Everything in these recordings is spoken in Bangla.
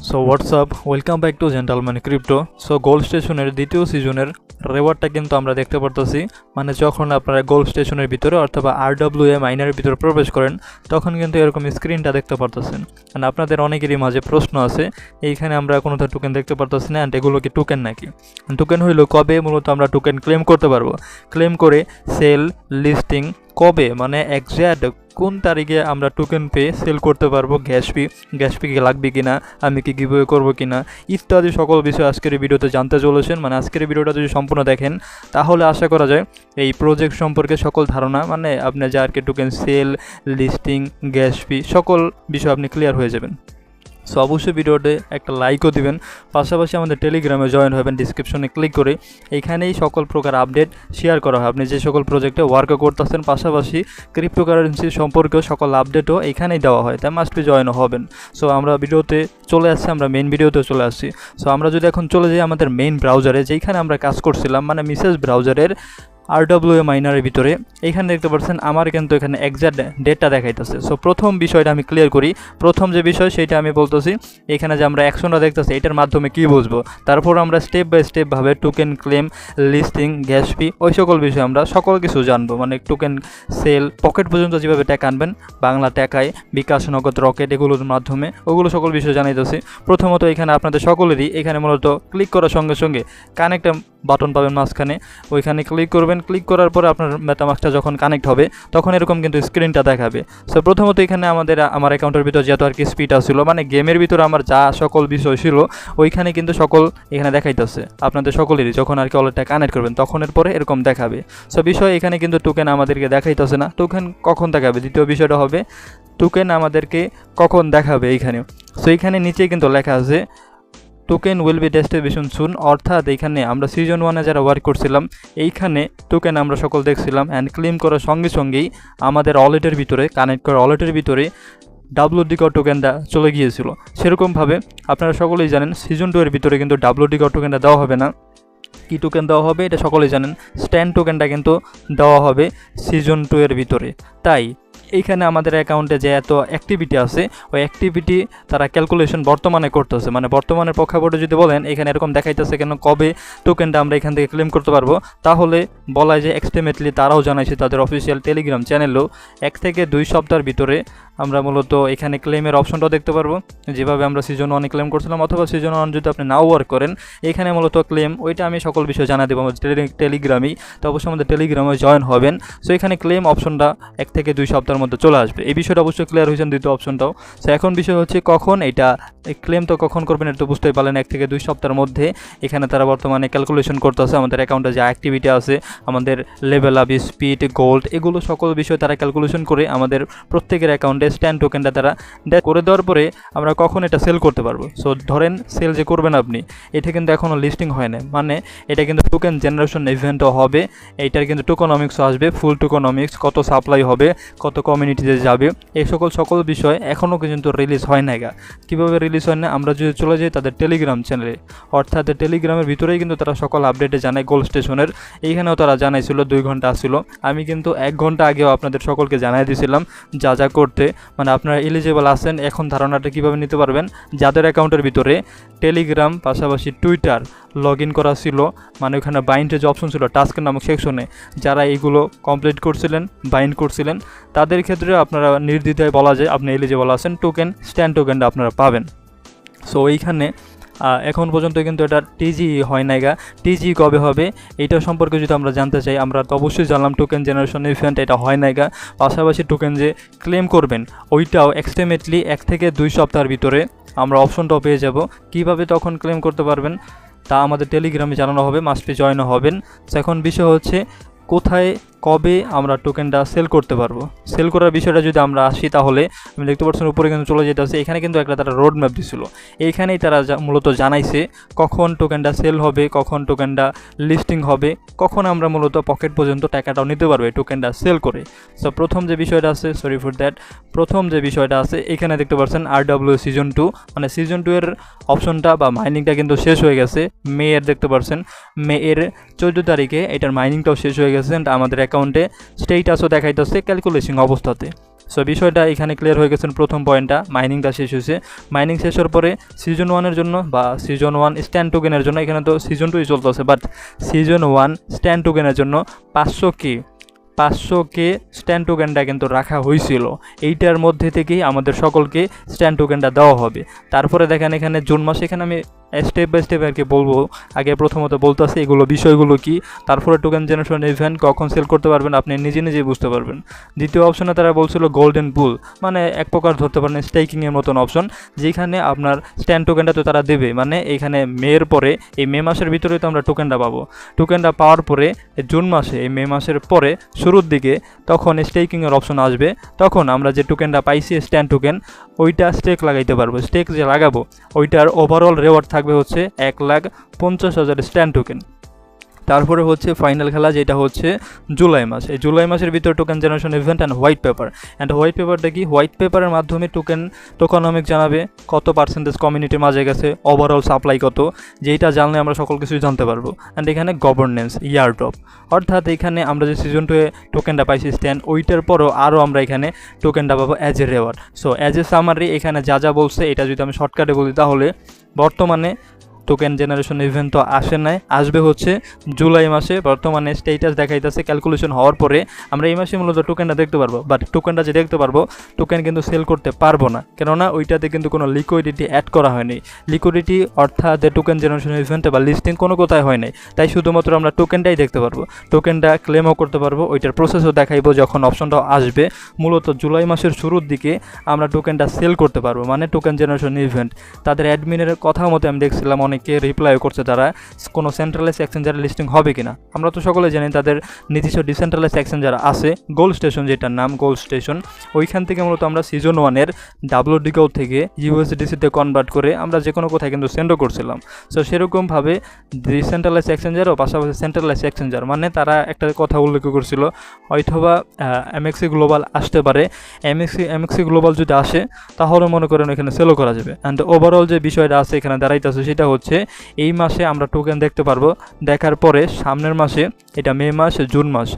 So WhatsApp welcome back to gentleman crypto. So gold স্টেশনের দ্বিতীয় সিজনের রেওয়ার্ডটা কিন্তু আমরা দেখতে পারতেছি। মানে যখন আপনারা গোল্ড স্টেশনের ভিতরে অথবা RWA মাইনারের ভিতরে প্রবেশ করেন তখন কিন্তু এরকম স্ক্রিনটা দেখতে পারতেছেন। মানে আপনাদের অনেকেরই মাঝে প্রশ্ন আছে, এইখানে আমরা কোনো টোকেন দেখতে পারতেছি না, অ্যান্ড এগুলো কি টোকেন নাকি? টোকেন হইলো কবে মূলত আমরা টোকেন ক্লেম করতে পারবো, ক্লেম করে সেল লিস্টিং কবে, মানে একজ্যাক্ট কোন তারিখে আমরা টোকেন পেয়ে সেল করতে পারবো, গ্যাস ফি কি লাগবে কিনা, আমি কি গিভওয়ে করবো কিনা, ইত্যাদি সকল বিষয় আজকের এই ভিডিওতে জানতে চলেছেন। মানে আজকের এই ভিডিওটা যদি সম্পূর্ণ দেখেন তাহলে আশা করা যায় এই প্রজেক্ট সম্পর্কে সকল ধারণা, মানে আপনি যা আর কি token sale listing gas fee সকল বিষয় আপনি ক্লিয়ার হয়ে যাবেন। সো অবশ্যই ভিডিওতে একটা লাইকও দিবেন, পাশাপাশি আমাদের টেলিগ্রামে জয়েন হবেন ডিসক্রিপশনে ক্লিক করে। এইখানেই সকল প্রকার আপডেট শেয়ার করা হয়, আপনি যে সকল প্রজেক্টে ওয়ার্কও করতেছেন, পাশাপাশি ক্রিপ্টোকারেন্সি সম্পর্কেও সকল আপডেটও এইখানেই দেওয়া হয়, তাই মাস্ট বি জয়েন হবেন। সো আমরা ভিডিওতে চলে আসছি, আমরা মেইন ভিডিওতে চলে আসছি। সো আমরা যদি এখন চলে যাই আমাদের মেইন ব্রাউজারে, যেইখানে আমরা কাজ করছিলাম, মানে মিসেস ব্রাউজারের RWA মাইনারের ভিতরে, এইখানে দেখতে পাচ্ছেন আমার কিন্তু এখানে এক্সাক্ট ডেটটা দেখাইতেছে। সো প্রথম বিষয়টা আমি ক্লিয়ার করি, প্রথম যে বিষয় সেইটা আমি বলতেছি, এখানে যে আমরা অ্যাকশনটা দেখতেছি এটার মাধ্যমে কি বুঝবো, তারপর আমরা স্টেপ বাই স্টেপভাবে token claim listing gas fee ওই সকল বিষয় আমরা সকল কিছু জানবো। মানে টোকেন সেল পকেট পর্যন্ত যেভাবে ট্যাক আনবেন বাংলা ট্যাকায়, বিকাশ, নগদ, রকেট এগুলোর মাধ্যমে ওগুলো সকল বিষয় জানাইতেছি। প্রথমত এখানে আপনাদের সকলেরই এখানে মূলত ক্লিক করার সঙ্গে সঙ্গে কানেক্ট বাটন পাবেন মাঝখানে, ওইখানে ক্লিক করবেন। ক্লিক করার পরে আপনার মেটামাস্কটা যখন কানেক্ট হবে তখন এরকম কিন্তু স্ক্রিনটা দেখাবে। সো প্রথমত এখানে আমার অ্যাকাউন্টের ভিতর যেহেতু আর কি স্পিড আসছিল, মানে গেমের ভিতরে আমার যা সকল বিষয় ছিল ওইখানে কিন্তু সকল এখানে দেখাইতেছে। আপনাদের সকলেরই যখন আর কি ওয়ালেটটা কানেক্ট করবেন তখনের পরে এরকম দেখাবে। সো বিষয় এখানে কিন্তু টোকেন আমাদেরকে দেখাইতেছে না, টোকেন কখন দেখাবে, দ্বিতীয় বিষয়টা হবে টোকেন আমাদেরকে কখন দেখাবে এইখানে। সো এইখানে নিচে কিন্তু লেখা আছে টোকেন উইল বি ডিস্ট্রিবিউশন সুন, অর্থাৎ এইখানে আমরা সিজন 1-এ যারা ওয়ার্ক করছিলাম এইখানে টোকেন আমরা সকল দেখছিলাম, অ্যান্ড ক্লেম করার সঙ্গে সঙ্গেই আমাদের ওয়ালেটের ভিতরে কানেক্ট করা ওয়ালেটের ভিতরে WD টোকেনটা চলে গিয়েছিল। সেরকমভাবে আপনারা সকলেই জানেন সিজন 2-এর ভিতরে কিন্তু WD টোকেনটা দেওয়া হবে না। কি টোকেন দেওয়া হবে এটা সকলেই জানেন, স্ট্যান্ড টোকেনটা কিন্তু দেওয়া হবে সিজন 2-এর ভিতরে। তাই এইখানে আমাদের অ্যাকাউন্টে যে এত অ্যাক্টিভিটি আছে ওই অ্যাক্টিভিটি তারা ক্যালকুলেশন বর্তমানে করতেছে। মানে বর্তমানের প্রেক্ষাপটে যদি বলেন এখানে এরকম দেখাইতেছে কেন, কবে টোকেনটা আমরা এখান থেকে ক্লেম করতে পারবো, তাহলে বলা যায় এক্সট্রিমেটলি তারাও জানাইছে তাদের অফিসিয়াল টেলিগ্রাম চ্যানেলেও 1 থেকে 2 সপ্তাহের ভিতরে আমরা মূলত এখানে ক্লেমের অপশনটাও দেখতে পারবো, যেভাবে আমরা সিজন 1-এ ক্লেম করছিলাম। অথবা সিজন 1 যদি আপনি নাও ওয়ার্ক করেন এখানে মূলত ক্লেম ওইটা আমি সকল বিষয় জানা দেবো আমাদের টেলিগ্রামেই, তো অবশ্যই আমাদের টেলিগ্রামে জয়েন হবেন। সো এখানে ক্লেম অপশনটা 1 থেকে 2 সপ্তাহের মধ্যে চলে আসবে, এই বিষয়টা অবশ্যই ক্লিয়ার হয়েছেন দ্বিতীয় অপশনটাও। সো এখন বিষয় হচ্ছে কখন এটা ক্লেম তো কখন করবেন এটা তো বুঝতেই পারলেন, 1 থেকে 2 সপ্তাহের মধ্যে এখানে তারা বর্তমানে ক্যালকুলেশন করতেছে আমাদের অ্যাকাউন্টে যে অ্যাক্টিভিটি আছে, আমাদের লেভেল আপ, স্পিড, গোল্ড এগুলো সকল বিষয় তারা ক্যালকুলেশন করে আমাদের প্রত্যেকের অ্যাকাউন্টে স্ট্যান্ড টোকেনটা তারা করে দেওয়ার পরে আমরা কখন এটা সেল করতে পারবো। সো ধরেন সেল যে করবেন আপনি, এটা কিন্তু এখনও লিস্টিং হয় না, মানে এটা কিন্তু টোকেন জেনারেশন ইভেন্টও হবে, এইটার কিন্তু টোকোনমিক্সও আসবে, ফুল টোকোনমিক্স, কত সাপ্লাই হবে, কত কমিউনিটিতে যাবে, এই সকল বিষয় এখনও কিন্তু রিলিজ হয় না। কীভাবে রিলিজ হয় না, আমরা যদি চলে যাই তাদের টেলিগ্রাম চ্যানেলে, অর্থাৎ টেলিগ্রামের ভিতরেই কিন্তু তারা সকল আপডেটে জানায় গোল্ড স্টেশনের। এইখানেও তারা জানাইছিল 2 ঘন্টা আসছিল, আমি কিন্তু 1 ঘন্টা আগেও আপনাদের সকলকে জানাই দিয়েছিলাম যা যা করতে। মানে আপনারা এলিজিবল আছেন, এখন ধারণাটা কীভাবে নিতে পারবেন, যাদের অ্যাকাউন্টের ভিতরে টেলিগ্রাম পাশাপাশি টুইটার লগ ইন করা ছিল, মানে ওখানে বাইন্ডের যে অপশন ছিল টাস্কের নামক সেকশনে, যারা এইগুলো কমপ্লিট করছিলেন বাইন্ড করছিলেন তাদের ক্ষেত্রে আপনারা নির্দ্বিধায় বলা যায় আপনি এলিজিবল আছেন, টোকেন স্ট্যান্ড টোকেনটা আপনারা পাবেন। সো এইখানে এখন পর্যন্ত কিন্তু এটা টিজি হয় নাই। টিজি কবে হবে এইটা সম্পর্কে যদি আমরা জানতে চাই, আমরা তো অবশ্যই জানলাম টোকেন জেনারেশন ইভেন্ট এটা হয় নাই। পাশাপাশি টোকেন যে ক্লেম করবেন ওইটাও এক্সট্রিমেটলি 1 থেকে 2 সপ্তাহের ভিতরে আমরা অপশনটাও পেয়ে যাব। কিভাবে তখন ক্লেম করতে পারবেন তা আমাদের টেলিগ্রামে জানানো হবে, মাস্ট বি জয়েন হবেন। সো এখন বিষয় হচ্ছে কোথায় কবে আমরা টোকেনটা সেল করতে পারবো। সেল করার বিষয়টা যদি আমরা আসি তাহলে আমি দেখতে পাচ্ছেন উপরে কিন্তু চলে যেতে আছে, এখানে কিন্তু একটা তারা রোড ম্যাপ দিছিল, এইখানেই তারা মূলত জানাইছে কখন টোকেনটা সেল হবে, কখন টোকেনটা লিস্টিং হবে, কখন আমরা মূলত পকেট পর্যন্ত টাকাটাও নিতে পারবো এই টোকেনটা সেল করে। সো প্রথম যে বিষয়টা আছে, সরি ফর দ্যাট, প্রথম যে বিষয়টা আছে এখানে দেখতে পাচ্ছেন RWA সিজন 2, মানে সিজন 2-এর অপশনটা বা মাইনিংটা কিন্তু শেষ হয়ে গেছে। মেয়ের দেখতে পাচ্ছেন মেয়ের 14 তারিখে এটার মাইনিংটাও শেষ হয়ে গেছে, আমাদের অ্যাকাউন্টে স্টেটাসও দেখাইতেছে ক্যালকুলেশন অবস্থাতে। সো বিষয়টা এখানে ক্লিয়ার হয়ে গেছেন। প্রথম পয়েন্টটা মাইনিংটা শেষ হয়েছে। মাইনিং শেষ হওয়ার পরে সিজন 1-এর জন্য বা সিজন 1 স্ট্যান্ড টোকেনের জন্য, এখানে তো সিজন 2ই চলতেছে, বাট সিজন 1 স্ট্যান্ড টোকেনের জন্য 500K স্ট্যান্ড টোকেনটা কিন্তু রাখা হয়েছিল। এইটার মধ্যে থেকেই আমাদের সকলকে স্ট্যান্ড টোকেনটা দেওয়া হবে। তারপরে দেখেন এখানে জুন মাসে, এখানে আমি স্টেপ বাই স্টেপ আর কি বলবো। আগে প্রথমত বলতেছি এগুলো বিষয়গুলো কি, তারপরে টোকেন জেনারেশন ইভেন্ট কখন সেল করতে পারবেন আপনি নিজেই বুঝতে পারবেন। দ্বিতীয় অপশনে তারা বলছিল গোল্ডেন পুল, মানে এক প্রকার ধরতে পারেন স্টেকিংয়ের মতন অপশন, যেখানে আপনার স্ট্যান্ড টোকেনটা তো তারা দেবে, মানে এখানে মের পরে এই মে মাসের ভিতরে তো আমরা টোকেনটা পাবো। টোকেনটা পাওয়ার পরে জুন মাসে, এই মে মাসের পরে শুরুর দিকে তখন স্টেকিংয়ের অপশন আসবে। তখন আমরা যে টোকেনটা পাইছি স্ট্যান্ড টোকেন, ওইটা স্টেক লাগাইতে পারবো। স্টেক যে লাগাবো ওইটার ওভারঅল রেওয়ার্ড থাকবে হচ্ছে 1,50,000 স্ট্যান্ড টোকেন। তারপরে হচ্ছে ফাইনাল খেলা, যেটা হচ্ছে জুলাই মাস। এই জুলাই মাসের ভিতরে token generation event and white paper. And white পেপারটা কি? হোয়াইট পেপারের মাধ্যমে টোকেনমিক জানাবে কত পার্সেন্টেজ কমিউনিটির মাঝে গেছে, ওভারঅল সাপ্লাই কত, যেটা জানলে আমরা সকল কিছুই জানতে পারবো। অ্যান্ড এখানে গভর্নেন্স, ইয়ারড্রপ, অর্থাৎ এখানে আমরা যে সিজন 2-এ টোকেনটা পাইছি স্ট্যান্ড, ওইটার পরও আরও আমরা এখানে টোকেনটা পাবো as a reward. So as a summary এখানে যা বলছে, এটা যদি আমি শর্টকাটে বলি তাহলে বর্তমানে টোকেন জেনারেশন ইভেন্ট তো আসে নাই, আসবে হচ্ছে জুলাই মাসে। বর্তমানে স্টেটাস দেখাইতেছে ক্যালকুলেশন হওয়ার পরে আমরা এই মাসে মূলত টোকেনটা দেখতে পারবো। বাট টোকেনটা যে দেখতে পারবো, টোকেন কিন্তু সেল করতে পারবো না, কেননা ওইটাতে কিন্তু কোনো লিকুইডিটি অ্যাড করা হয়নি। লিকুইডিটি অর্থাৎ টোকেন জেনারেশন ইভেন্টে বা লিস্টিং কোনো কোথায় হয় নাই, তাই শুধুমাত্র আমরা টোকেনটাই দেখতে পারবো। টোকেনটা ক্লেমও করতে পারবো, ওইটার প্রসেসও দেখাইবো যখন অপশনটাও আসবে। মূলত জুলাই মাসের শুরুর দিকে আমরা টোকেনটা সেল করতে পারবো, মানে টোকেন জেনারেশন ইভেন্ট। তাদের অ্যাডমিনের কথা মতো আমি দেখছিলাম অনেকে রিপ্লাই করছে তারা কোনো সেন্ট্রালাইজ এক্সচেঞ্জারে লিস্টিং হবে কিনা। আমরা তো সকলে জানি তাদের নিজস্ব ডিসেন্ট্রালাইজ এক্সচেঞ্জার আছে, গোল্ড স্টেশন যেটার নাম গোল্ড স্টেশন। ওইখান থেকে মূলত আমরা সিজন 1-এর WDGO থেকে USDC-তে কনভার্ট করে আমরা যে কোনো কোথায় কিন্তু সেন্ডও করছিলাম। সো সেরকমভাবে ডিসেন্ট্রালাইজ এক্সচেঞ্জারও পাশাপাশি সেন্ট্রালাইজ এক্সচেঞ্জার, মানে তারা একটা কথা উল্লেখ করছিল হয়তোবা MXC গ্লোবাল আসতে পারে। MXC গ্লোবাল যদি আসে তাহলে মনে করেন এখানে সেলও করা যাবে। অ্যান্ড ওভারঅল যে বিষয়টা আছে এখানে দাঁড়াইতেছে সেটা হচ্ছে এই মাসে আমরা টোকেন দেখতে পারবো। দেখার পরে সামনের মাসে, এটা মে মাস, জুন মাস,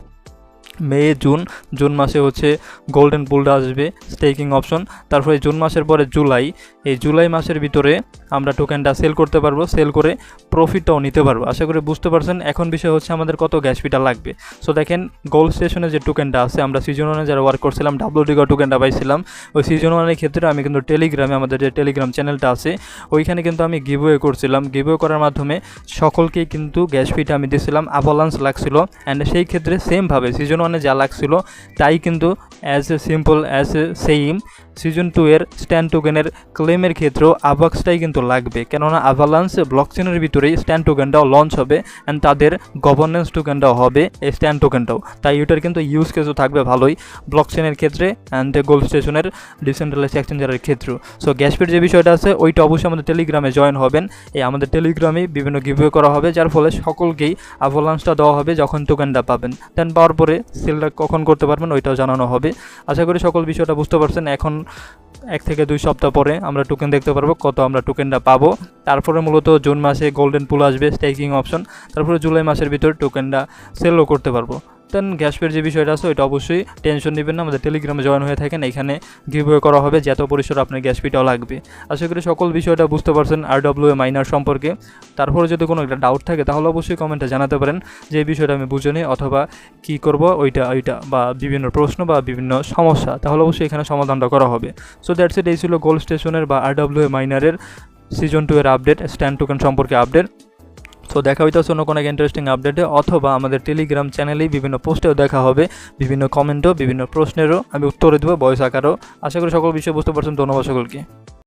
জুন মাসে হচ্ছে গোল্ডেন পুলটা আসবে, স্টেকিং অপশন। তারপরে জুন মাসের পরে জুলাই, এই জুলাই মাসের ভিতরে আমরা টোকেনটা সেল করতে পারবো, সেল করে প্রফিটটাও নিতে পারবো। আশা করি বুঝতে পারছেন। এখন বিষয় হচ্ছে আমাদের কত গ্যাস ফিটা লাগবে। সো দেখেন গোল্ড স্টেশনে যে টোকেনটা আছে, আমরা সিজন 1-এ যারা ওয়ার্ক করছিলাম WDGO টোকেনটা পাইছিলাম। ওই সিজন 1-এর ক্ষেত্রে আমি কিন্তু টেলিগ্রামে, আমাদের যে টেলিগ্রাম চ্যানেলটা আছে ওইখানে কিন্তু আমি গিভওয়ে করছিলাম। গিভওয়ে করার মাধ্যমে সকলকেই কিন্তু গ্যাস ফিটা আমি দিয়েছিলাম, আভালান্স লাগছিল। অ্যান্ড সেই ক্ষেত্রে সেমভাবে সিজন 1-এ যা লাগছিল তাই কিন্তু অ্যাজ এ সেম সিজন 2-এর স্ট্যান্ড টোকেনের ক্লেমের ক্ষেত্রেও আভাক্সটাই কিন্তু লাগবে, কেননা আভালান্স ব্লকচেনের ভিতরেই স্ট্যান্ড টোকেনটাও লঞ্চ হবে অ্যান্ড তাদের গভর্নেন্স টোকেনটাও হবে এই স্ট্যান্ড টোকেনটাও। তাই ওটার কিন্তু ইউজ কেসও থাকবে ভালোই ব্লকচেনের ক্ষেত্রে অ্যান্ড গোল্ড স্টেশনের ডিসেন্ট্রালাইজ এক্সচেঞ্জারের ক্ষেত্রেও। সো গ্যাসফির যে বিষয়টা আছে ওইটা অবশ্যই আমাদের টেলিগ্রামে জয়েন হবেন। এই আমাদের টেলিগ্রামে বিভিন্ন গিভওয়ে করা হবে, যার ফলে সকলকেই আভালান্সটা দেওয়া হবে যখন টোকেনটা পাবেন। দেন পাওয়ার পরে সেলটা কখন করতে পারবেন ওইটাও জানানো হবে। আশা করি সকল বিষয়টা বুঝতে পারছেন। এখন 1 থেকে 2 সপ্তাহ পরে আমরা টোকেন দেখতে পারবো, কত আমরা টোকেনটা পাবো। তারপরে মূলত জুন মাসে গোল্ডেন পুল আসবে, স্টেকিং অপশন। তারপরে জুলাই মাসের ভিতর টোকেনটা সেলও করতে পারবো। দেন গ্যাসপের যে বিষয়টা আছে ওইটা অবশ্যই টেনশন নেবেন না, আমাদের টেলিগ্রামে জয়েন হয়ে থাকেন, এখানে গিভওয়ে করা হবে যত পরিসর আপনার গ্যাস ফিটাও লাগবে। আশা করি সকল বিষয়টা বুঝতে পারছেন RWA মাইনার সম্পর্কে। তারপরে যদি কোনো একটা ডাউট থাকে তাহলে অবশ্যই কমেন্টে জানাতে পারেন যে এই বিষয়টা আমি বুঝিনি অথবা কী করব ওইটা বা বিভিন্ন প্রশ্ন বা বিভিন্ন সমস্যা, তাহলে অবশ্যই এখানে সমাধানটা করা হবে। So that's it. এই ছিল গোল্ড স্টেশনের বা RWA মাইনারের সিজন 2-এর আপডেট, স্ট্যান্ড টোকেন সম্পর্কে আপডেট। সো দেখা হইতেছে অন্য কোনো ইন্টারেস্টিং আপডেটে অথবা আমাদের টেলিগ্রাম চ্যানেলেই বিভিন্ন পোস্টেও দেখা হবে, বিভিন্ন কমেন্টও, বিভিন্ন প্রশ্নেরও আমি উত্তরে দেবো ভয়েস আকারেও। আশা করি সকল বিষয় বুঝতে পারছেন। ধন্যবাদ সকলকে।